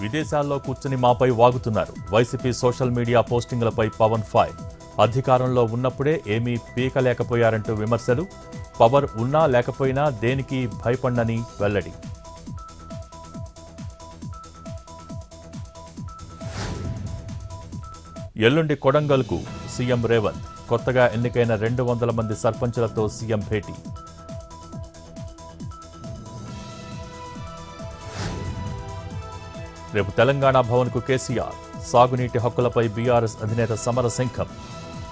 విదేశాల్లో కూర్చుని మాపై వాగుతున్నారు. వైసీపీ సోషల్ మీడియా పోస్టింగ్లపై పవన్ ఫైర్. అధికారంలో ఉన్నప్పుడే ఏమీ పీకలేకపోయారంటూ విమర్శలు. పవర్ ఉన్నా లేకపోయినా దేనికి భయపడనని వెల్లడి. ఎల్లుండి కొడంగల్కు సీఎం రేవంత్. కొత్తగా ఎన్నికైన 200 మంది సర్పంచులతో సీఎం భేటీ. రేపు తెలంగాణ భవన్కు కేసీఆర్. సాగునీటి హక్కులపై బీఆర్ఎస్ అధినేత సమరశంఖం.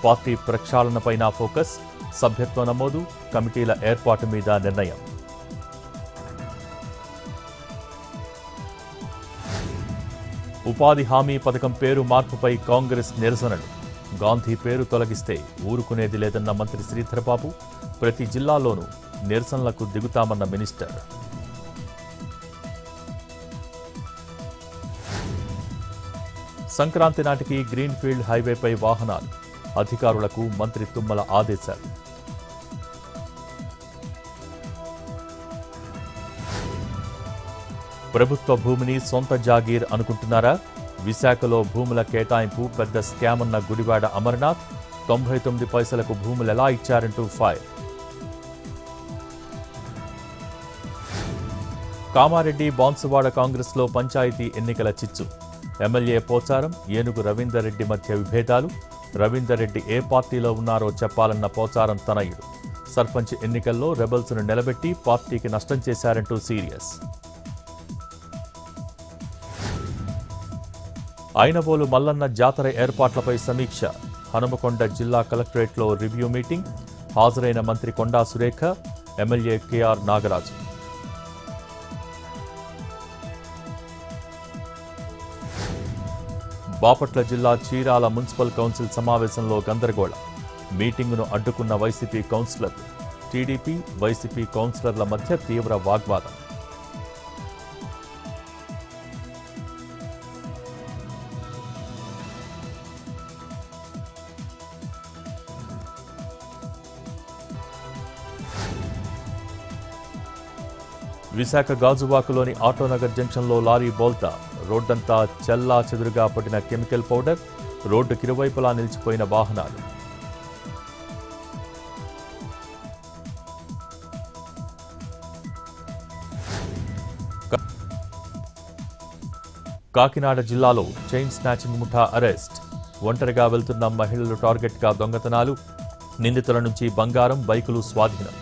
Party ప్రక్షాళనపైన focus. సభ్యత్వ నమోదు, కమిటీల ఏర్పాటు మీద నిర్ణయం. ఉపాధి హామీ పథకం పేరు మార్పుపై కాంగ్రెస్ నిరసనలు. గాంధీ పేరు తొలగిస్తే ఊరుకునేది లేదన్న మంత్రి శ్రీధర్బాబు. ప్రతి జిల్లాలోనూ నిరసనలకు దిగుతామన్న మినిస్టర్. సంక్రాంతి నాటికి గ్రీన్ఫీల్డ్ హైవేపై వాహనాలు. అధికారులకు మంత్రి తుమ్మల ఆదేశాలు. ప్రభుత్వ భూమిని సొంత జాగీర్ అనుకుంటున్నారా? విశాఖలో భూముల కేటాయింపు పెద్ద స్కామ్ అన్న గుడివాడ అమర్నాథ్. 99 పైసలకు భూములెలా ఇచ్చారంటూ ఫైర్. కామారెడ్డి బాన్సువాడ కాంగ్రెస్లో పంచాయతీ ఎన్నికల చిచ్చు. ఎమ్మెల్యే పోచారం, ఏనుగు రవీందర్ రెడ్డి మధ్య విభేదాలు. రవీందర్ రెడ్డి ఏ పార్టీలో ఉన్నారో చెప్పాలన్న పోచారం తనయుడు. సర్పంచ్ ఎన్నికల్లో రెబల్స్ను నిలబెట్టి పార్టీకి నష్టం చేశారంటూ సీరియస్. ఐనవోలు మల్లన్న జాతర ఏర్పాట్లపై సమీక్ష. హనుమకొండ జిల్లా కలెక్టరేట్లో రివ్యూ మీటింగ్. హాజరైన మంత్రి కొండా సురేఖ, ఎమ్మెల్యే కేఆర్ నాగరాజు. బాపట్ల జిల్లా చీరాల మున్సిపల్ కౌన్సిల్ సమావేశంలో గందరగోళం. మీటింగును అడ్డుకున్న వైసీపీ కౌన్సిలర్లు. టీడీపీ, వైసీపీ కౌన్సిలర్ల మధ్య తీవ్ర వాగ్వాదం. విశాఖ గాజువాకలోని ఆటోనగర్ జంక్షన్లో లారీ బోల్తా. రోడ్డంతా చెల్లా చెదురుగా పడిన కెమికల్ పౌడర్. రోడ్డుకి ఇరువైపులా నిలిచిపోయిన వాహనాలు. కాకినాడ జిల్లాలో చైన్ స్నాచింగ్ ముఠా అరెస్ట్. ఒంటరిగా వెళ్తున్న మహిళలు టార్గెట్గా దొంగతనాలు. నిందితుల నుంచి బంగారం, బైకులు స్వాధీనం.